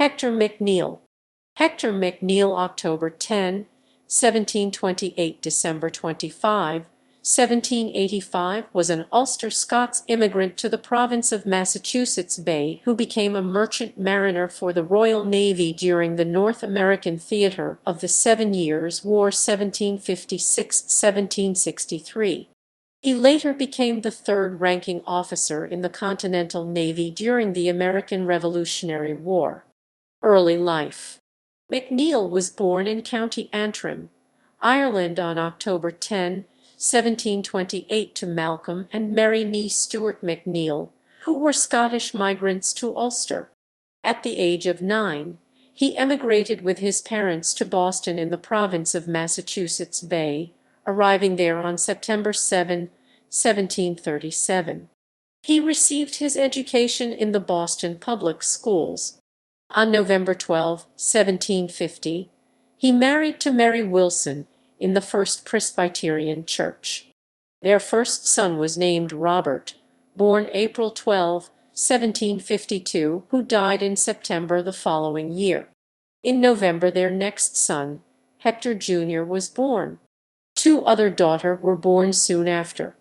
Hector McNeill. Hector McNeill, October 10, 1728, December 25, 1785, was an Ulster Scots immigrant to the province of Massachusetts Bay who became a merchant mariner for the Royal Navy during the North American theater of the 7 Years' War 1756–1763. He later became the third-ranking officer in the Continental Navy during the American Revolutionary War. Early life. McNeill was born in County Antrim, Ireland on October 10, 1728 to Malcolm and Mary Nee Stewart McNeill, who were Scottish migrants to Ulster. At the age of 9, he emigrated with his parents to Boston in the province of Massachusetts Bay, arriving there on September 7, 1737. He received his education in the Boston public schools. On November 12, 1750, he married to Mary Wilson in the First Presbyterian Church. Their first son was named Robert, born April 12, 1752, who died in September the following year. In November, their next son, Hector Jr., was born. 2 other daughters were born soon after.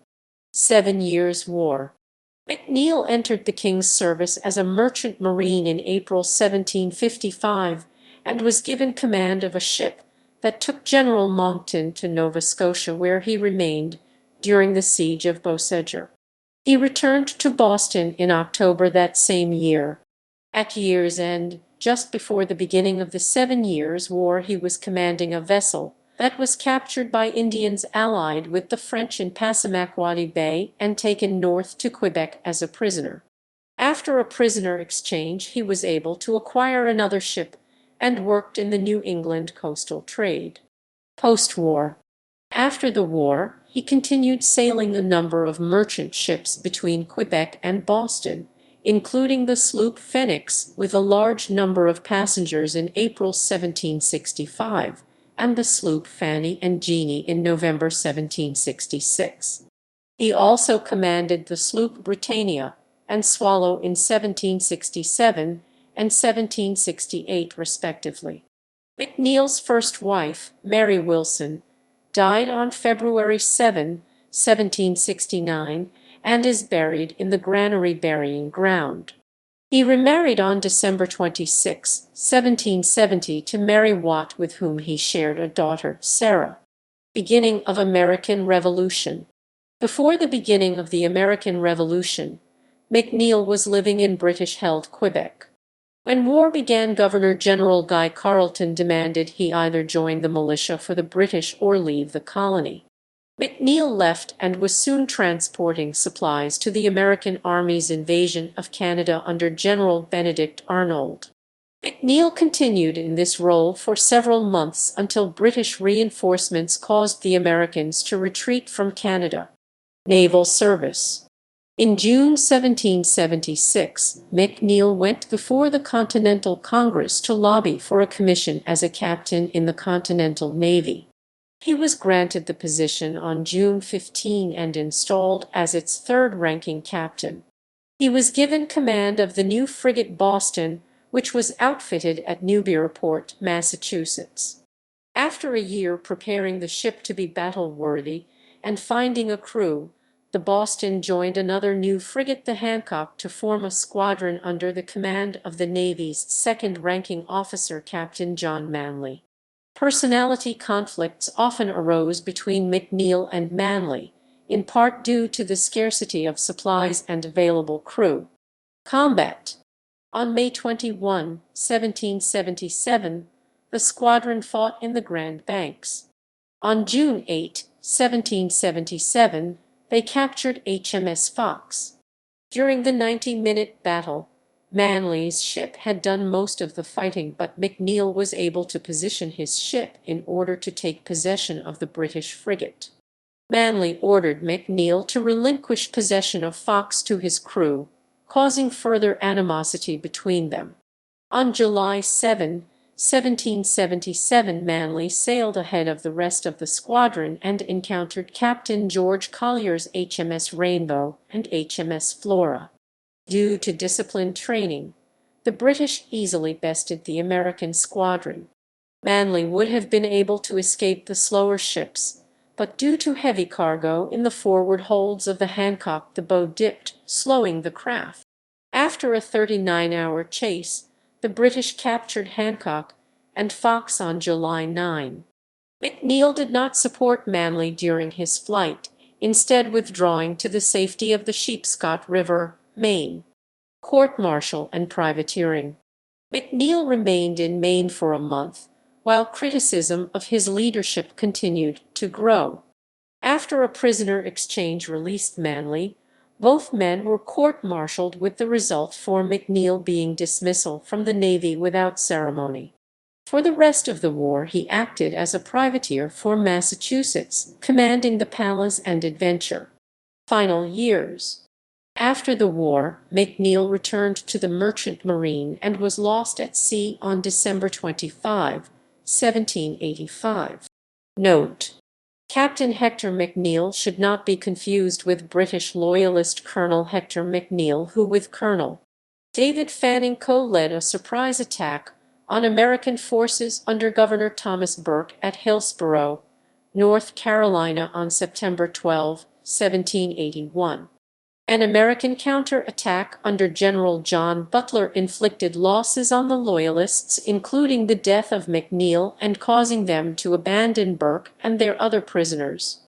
7 Years' War. McNeill entered the King's service as a merchant marine in April 1755 and was given command of a ship that took General Monckton to Nova Scotia, where he remained during the siege of Beausejour. He returned to Boston in October that same year. At year's end, just before the beginning of the 7 Years' War, he was commanding a vessel that was captured by Indians allied with the French in Passamaquoddy Bay and taken north to Quebec as a prisoner. After a prisoner exchange, he was able to acquire another ship and worked in the New England coastal trade. Post-war. After the war, he continued sailing a number of merchant ships between Quebec and Boston, including the sloop Phoenix with a large number of passengers in April 1765, and the sloop Fanny and Jeannie in November 1766. He also commanded the sloop Britannia and Swallow in 1767 and 1768, respectively. McNeill's first wife, Mary Wilson, died on February 7, 1769, and is buried in the Granary Burying Ground. He remarried on December 26, 1770 to Mary Watt, with whom he shared a daughter, Sarah. Beginning of American Revolution. Before the beginning of the American Revolution, McNeill was living in British-held Quebec. When war began, Governor-General Guy Carleton demanded he either join the militia for the British or leave the colony. McNeill left and was soon transporting supplies to the American Army's invasion of Canada under General Benedict Arnold. McNeill continued in this role for several months until British reinforcements caused the Americans to retreat from Canada. Naval Service. In June 1776, McNeill went before the Continental Congress to lobby for a commission as a captain in the Continental Navy. He was granted the position on June 15 and installed as its third-ranking captain. He was given command of the new frigate Boston, which was outfitted at Newburyport, Massachusetts. After a year preparing the ship to be battle-worthy and finding a crew, the Boston joined another new frigate, the Hancock, to form a squadron under the command of the Navy's second-ranking officer, Captain John Manley. Personality conflicts often arose between McNeill and Manley, in part due to the scarcity of supplies and available crew. Combat. On May 21, 1777, the squadron fought in the Grand Banks. On June 8, 1777, they captured HMS Fox. During the 90-minute battle, Manley's ship had done most of the fighting, but McNeill was able to position his ship in order to take possession of the British frigate. Manley ordered McNeill to relinquish possession of Fox to his crew, causing further animosity between them. On July 7, 1777, Manley sailed ahead of the rest of the squadron and encountered Captain George Collier's HMS Rainbow and HMS Flora. Due to disciplined training, the British easily bested the American squadron. Manley would have been able to escape the slower ships, but due to heavy cargo in the forward holds of the Hancock, the bow dipped, slowing the craft. After a 39-hour chase, the British captured Hancock and Fox on July 9. McNeill did not support Manley during his flight, instead withdrawing to the safety of the Sheepscot River, Maine. Court-martial and privateering. McNeill remained in Maine for a month, while criticism of his leadership continued to grow. After a prisoner exchange released Manley, both men were court-martialed, with the result for McNeill being dismissal from the Navy without ceremony. For the rest of the war he acted as a privateer for Massachusetts, commanding the Pallas and Adventure. Final years. After the war, McNeill returned to the merchant marine and was lost at sea on December 25, 1785. Note: Captain Hector McNeill should not be confused with British loyalist Colonel Hector McNeill, who with Colonel David Fanning co-led a surprise attack on American forces under Governor Thomas Burke at Hillsborough, North Carolina on September 12, 1781. An American counter-attack under General John Butler inflicted losses on the Loyalists, including the death of McNeill and causing them to abandon Burke and their other prisoners.